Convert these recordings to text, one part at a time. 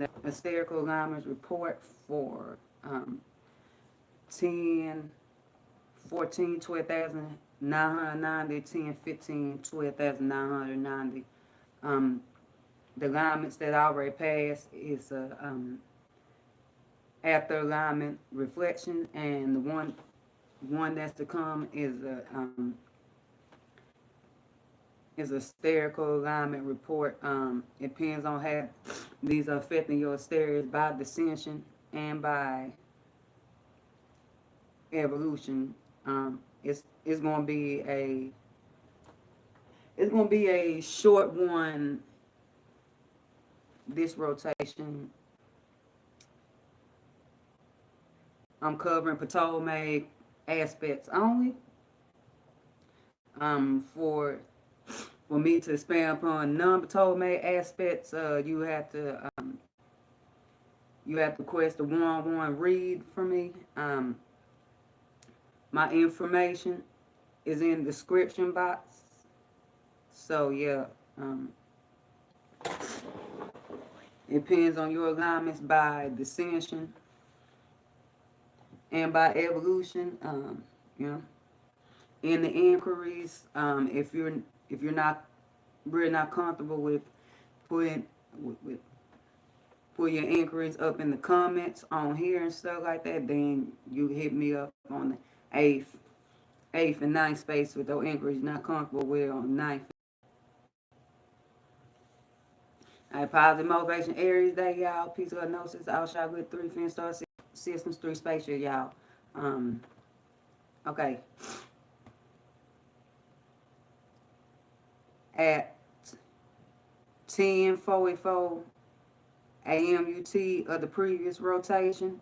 the Asterical alignments report for 10, 14, 12,990, 10, 15, 12,990. The alignments that I already passed is after alignment reflection, and the one that's to come is a spherical alignment report. It depends on how these are affecting your asteroids by descension and by evolution. It's gonna be a short one this rotation. I'm covering Ptolemy aspects only. For me to expand upon non-Ptolemy aspects, you have to request a one-on-one read from me. My information is in the description box. So yeah, it depends on your alignments by descension and by evolution. You know, in the inquiries, if you're not really not comfortable with putting put your inquiries up in the comments on here and stuff like that, then you hit me up on the eighth and ninth space with those inquiries not comfortable with on ninth. All right, positive motivation, Aries day, y'all. Peace of Gnosis, all shot with 3 fin star systems, 3 spatial, y'all. Okay. At 10:44 a.m. UT of the previous rotation.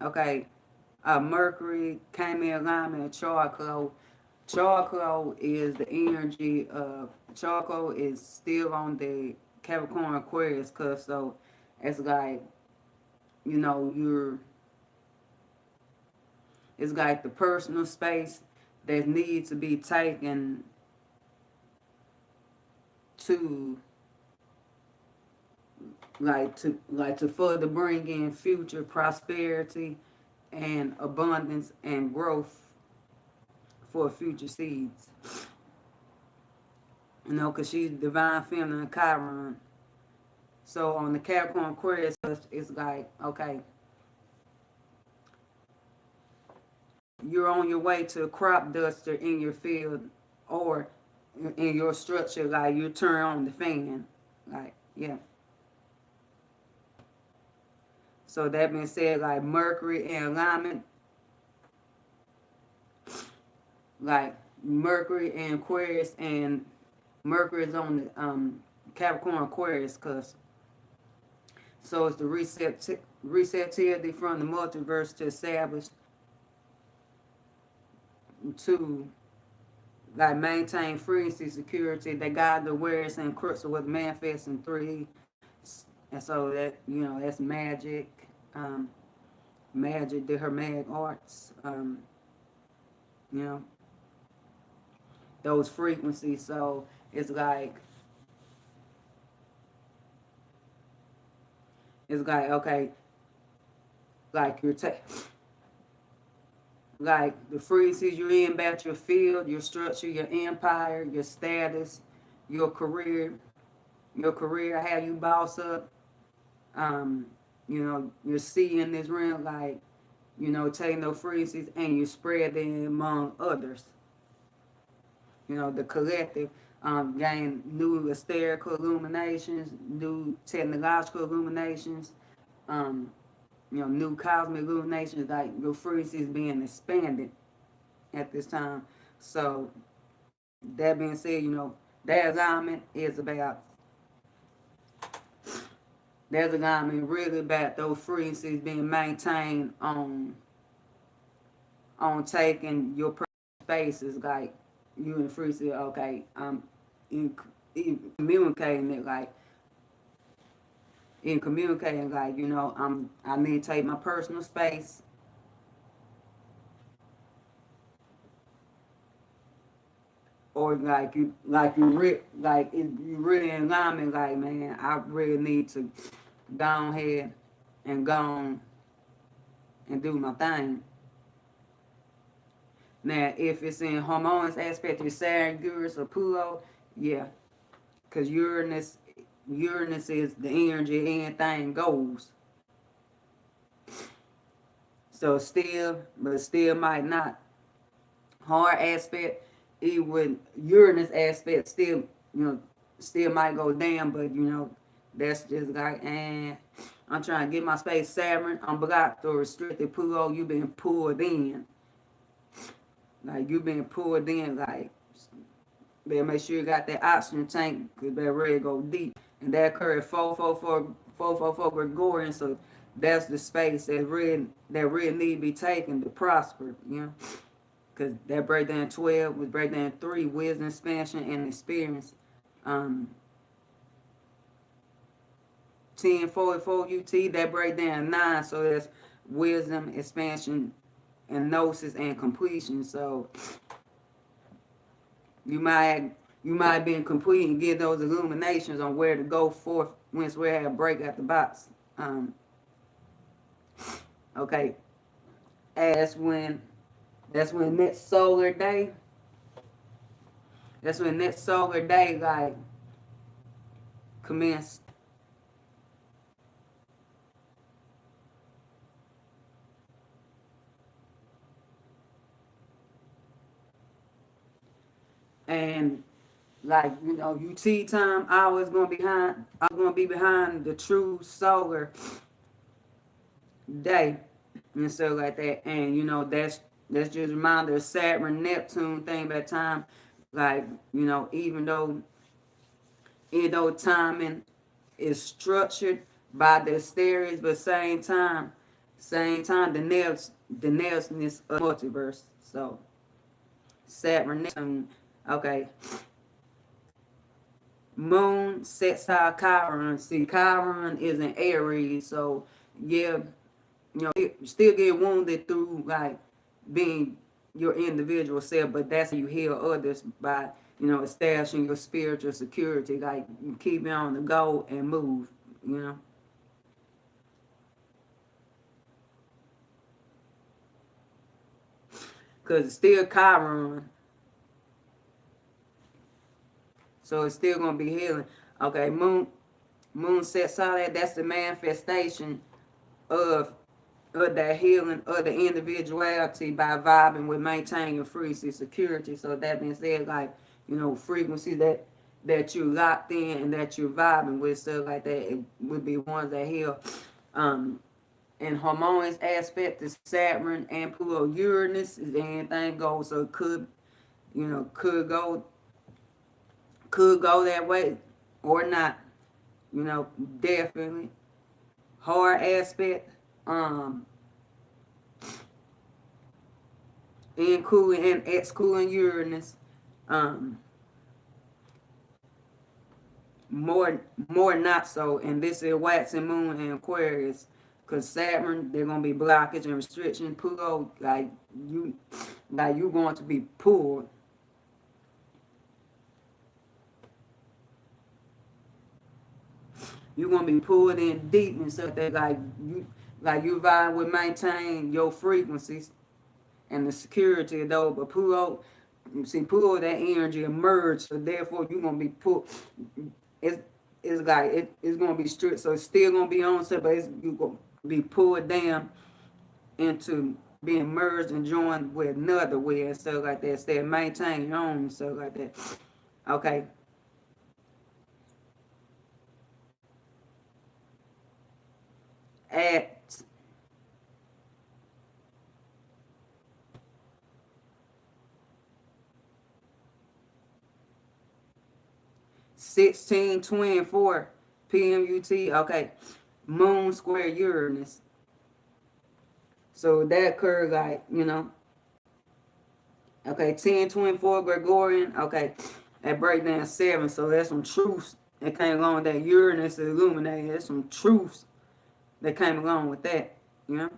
Okay. Mercury came in alignment of charcoal. Charcoal is the energy of charcoal is still on the Capricorn Aquarius cusp, so it's like, you know, it's like the personal space that needs to be taken to to further bring in future prosperity and abundance and growth for future seeds. You know, because she's divine feminine Chiron. So on the Capricorn Aquarius, it's like, okay, you're on your way to a crop duster in your field or in your structure, like you turn on the fan. Like, yeah. So that being said, like Mercury in alignment, like Mercury and Aquarius, and Mercury is on the Capricorn Aquarius cusp. So it's the receptivity from the multiverse to establish, to like maintain frequency security, that guide the awareness and crux of what manifests in 3D. And so that, you know, that's magic, magic, the hermetic arts, you know, those frequencies. So it's like okay, like like the frequencies you're in about your field, your structure, your empire, your status, your career, how you boss up. You know, you're seeing this realm, like, you know, taking those frequencies and you spread them among others. You know, the collective gain new asterical illuminations, new technological illuminations, you know, new cosmic illuminations, like your frequencies being expanded at this time. So that being said, you know, that alignment is about, there's alignment really about those frequencies being maintained on taking your spaces, like you and frequency, okay, in communicating it, like in communicating, like, you know, I need to take my personal space. or you really in alignment, like, man, I really need to go ahead and go on and do my thing. Now, if it's in harmonious aspect to Saturn, Uranus, or Pluto, yeah, because Uranus is the energy, anything goes. So still might not. Hard aspect, it would Uranus aspect still might go down, but that's just like, and I'm trying to get my space. Saturn, I'm blocked or restricted. Pluto, you been pulled in. Like, you been pulled in, like, better make sure you got that oxygen tank, because that ready go deep. And that occurred 444 Gregorian, so that's the space that really need to be taken to prosper, Because that breakdown 12 was breakdown 3, wisdom, expansion, and experience. 1044 UT, that breakdown 9, so that's wisdom, expansion, and gnosis and completion. So you might be complete and get those illuminations on where to go forth once we have a break at the box. Okay, that's when next solar day. That's when next solar day like commenced. And like, UT time, I was gonna be behind the true solar day and stuff like that. And that's just a reminder of Saturn, Neptune thing by time. Like, even though timing is structured by the Asterical, but same time the nailsness of multiverse. So Saturn, Neptune, okay. Moon sets out Chiron. See, Chiron is an Aries, so yeah, you still get wounded through like being your individual self, but that's how you heal others by establishing your spiritual security, like keeping on the go and move, because it's still Chiron, so it's still gonna be healing. Okay, moon sets out that's the manifestation of that healing of the individuality by vibing with maintaining your frequency security. So that being said, like, frequency that you locked in and that you're vibing with, stuff like that, it would be ones that heal. And harmonious aspect is Saturn and Pluto. Uranus is anything goes, so it could go that way or not. Definitely. Hard aspect, including and excluding Uranus, um, more not so. And this is waxing moon and Aquarius, because Saturn, they're gonna be blockage and restriction. Pluto, like you going to be pulled. You're gonna be pulled in deep and stuff that you vibe with maintain your frequencies and the security of those. But Pluto, Pluto, that energy emerged, so therefore you're gonna be pulled. It's it's gonna be strict, so it's still gonna be on set, but you're gonna be pulled down into being merged and joined with another way and stuff like that. Stay maintain your own and stuff like that. Okay. At 16:24 p.m. UT. Okay, Moon square Uranus. So that occurred okay, 10:24 Gregorian. Okay, that breakdown 7. So that's some truths that came along with that. Uranus is illuminated. There's some truths that came along with that. You know.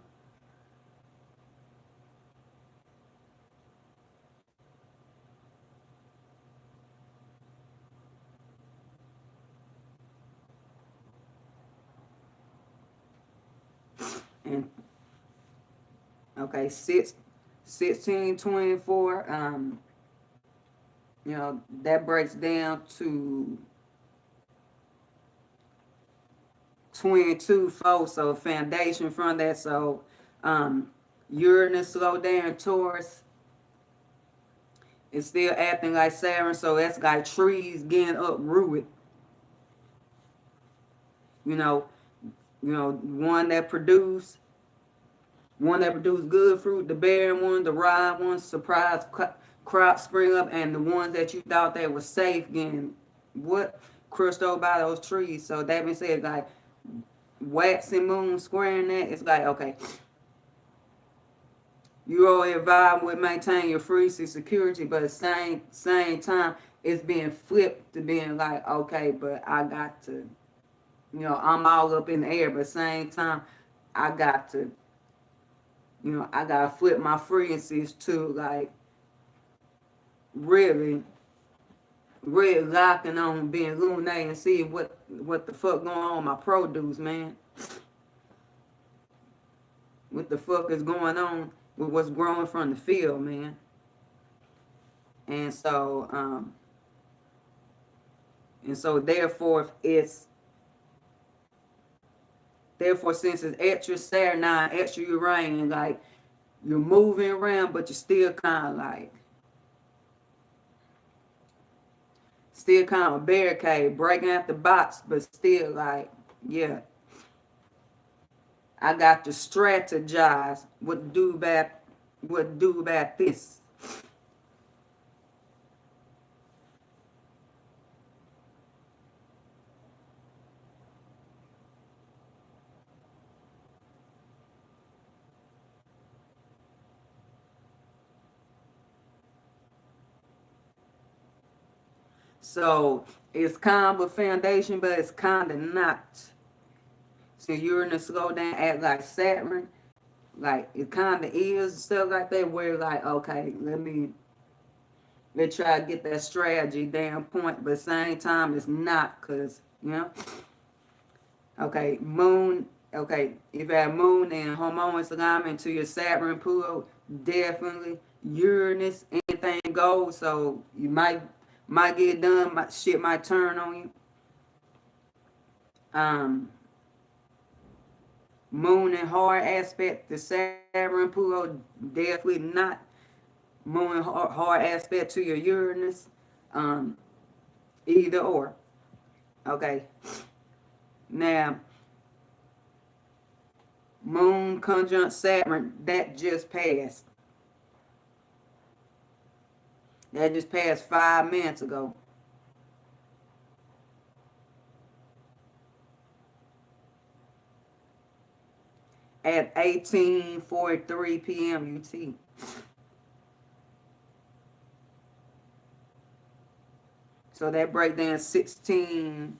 And okay, 1624, you know, that breaks down to 22-4, so foundation from that. So Uranus slow down, Taurus is still acting like Saturn, so that's like trees getting uprooted. You know, one that produce good fruit, the barren one, the rye one, surprise crops spring up, and the ones that you thought they were safe getting what crushed over by those trees. So that being said, like waxing moon squaring that, it's like okay, you already vibe with maintaining your frequency security, but at the same time, it's being flipped to being like okay, but I got to, you know, I'm all up in the air, but at the same time, I got to, you know, I gotta flip my frequencies to like really, really locking on being illuminated and see what the fuck going on with my produce, man. What the fuck is going on with what's growing from the field, man. And so therefore since it's extra Saturnine, extra Uranian, like you're moving around, but you're still kind of a barricade, breaking out the box, but still like, yeah, I got to strategize what to do about this. So it's kind of a foundation, but it's kind of not. So Uranus go down at like Saturn, like it kind of is and stuff like that. Where like, okay, let's try to get that strategy down point, but at the same time it's not, cause you know, okay, moon. Okay, if you have moon and harmonious alignment to your Saturn pool, definitely Uranus, anything goes. So you might get done, shit might turn on you. Um, Moon and hard aspect to Saturn, Pluto, definitely not. Moon and hard aspect to your Uranus, um, either or. Okay. Now, Moon conjunct Saturn, that just passed. That just passed 5 minutes ago. At 18:43 p.m. UT. So that breakdown 16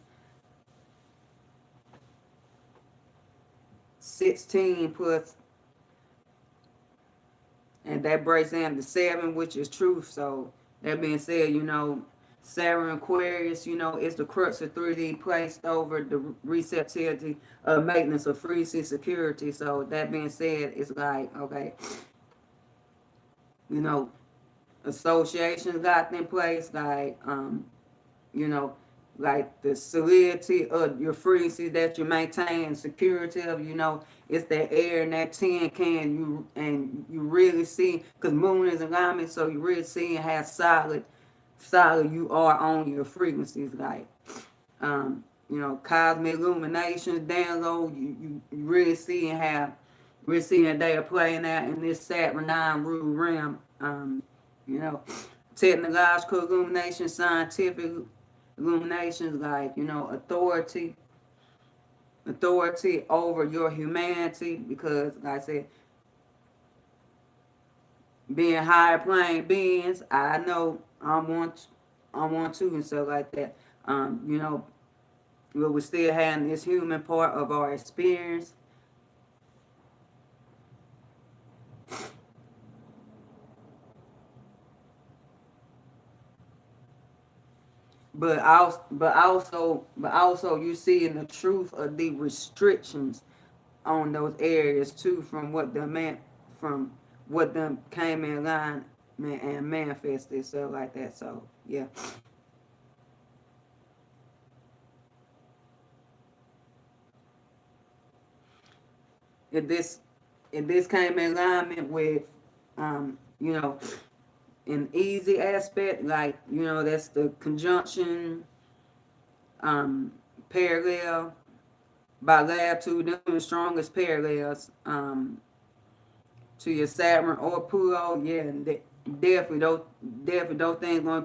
plus, and that breaks down to 7, which is truth. So that being said, you know, Saturn Aquarius, you know, it's the crux of 3D placed over the receptivity of maintenance of frequency security. So that being said, it's like, okay, you know, associations got in place, like, you know, like the solidity of your frequency that you maintain, security of, you know, it's that air and that tin can, you really see, because moon is alignment, so you really see how solid you are on your frequencies, like you know, cosmic illuminations down low, you really seeing how we're seeing they are playing out in this Saturnine rule realm. You know, technological illumination, scientific illuminations, like, you know, authority over your humanity, because like I said, being higher plane beings, I know I want to and stuff like that. You know, but we're still having this human part of our experience. But also, you see in the truth of the restrictions on those areas too, from what them came in line and manifested stuff like that. So yeah. If this came in alignment with you know, an easy aspect, like, you know, that's the conjunction, um, parallel, bilateral, them the strongest parallels, to your Saturn or Pluto, yeah, definitely those things gonna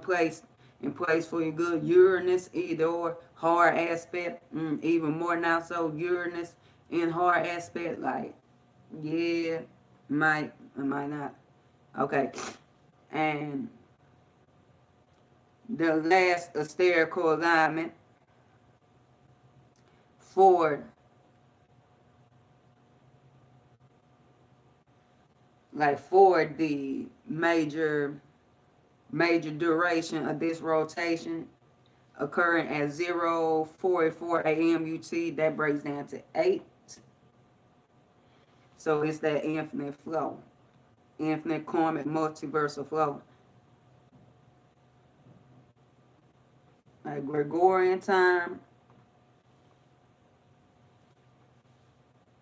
in place for your good. Uranus, either or, hard aspect, even more now so, Uranus in hard aspect, like, yeah, might not. Okay. And the last asterical alignment for the major duration of this rotation occurring at 0:44 a.m. UT, that breaks down to 8. So it's that infinite flow, infinite karmic multiversal flow. Like Gregorian time,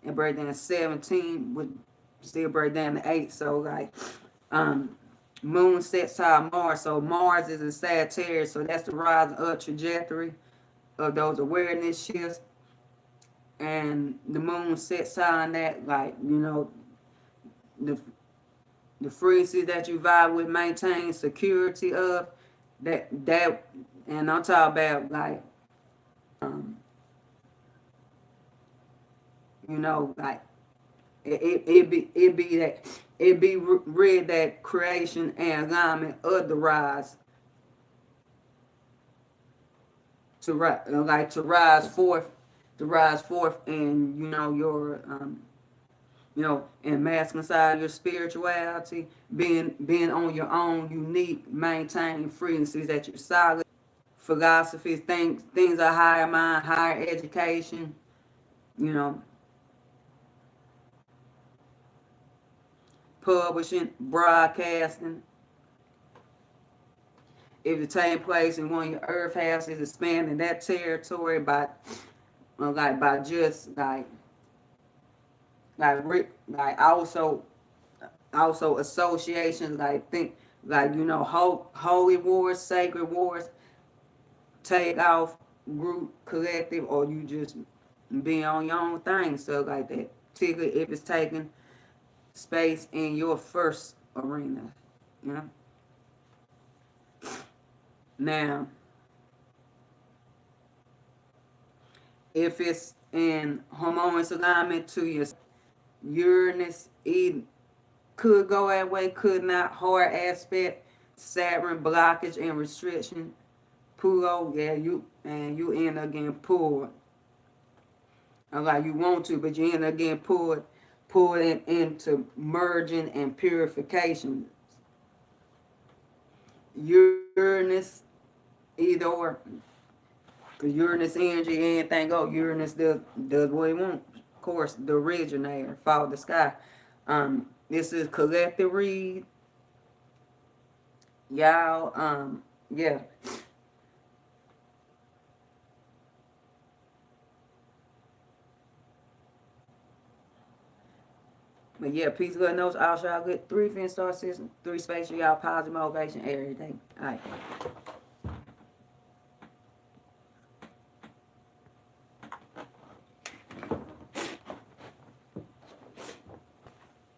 it breaks down to 17, would still break down to 8. So like, moon sets side Mars, so Mars is in Sagittarius, so that's the rise up trajectory of those awareness shifts. And the moon sets sign that, like, you know, the frequency that you vibe with, maintain security of that, and I'm talking about like, um, you know, like it be read that creation and alignment of the rise to rise forth in, you know, your you know, and masculine side of your spirituality, being on your own unique, maintain frequencies that you're solid, philosophies, things are higher mind, higher education, you know, publishing, broadcasting. If it take place in one of your earth houses, expanding that territory by just like also associations, like think, like, you know, holy wars, sacred wars, take off, group, collective, or you just be on your own thing, stuff like that. Particularly if it's taking space in your first arena, you know. Now, if it's in harmonious alignment to your Uranus, it could go that way, could not. Hard aspect, Saturn blockage and restriction. Pluto, yeah, you end up getting pulled. Like you want to, but you end up getting pulled into merging and purification. Uranus, either or. Because Uranus energy, anything go. Uranus does what it wants. Of course, the originator, follow the sky. This is collective read. Y'all, yeah. But yeah, peace, good notes. All y'all good. 3 fin star system, 3 space, y'all positive motivation every day. All right.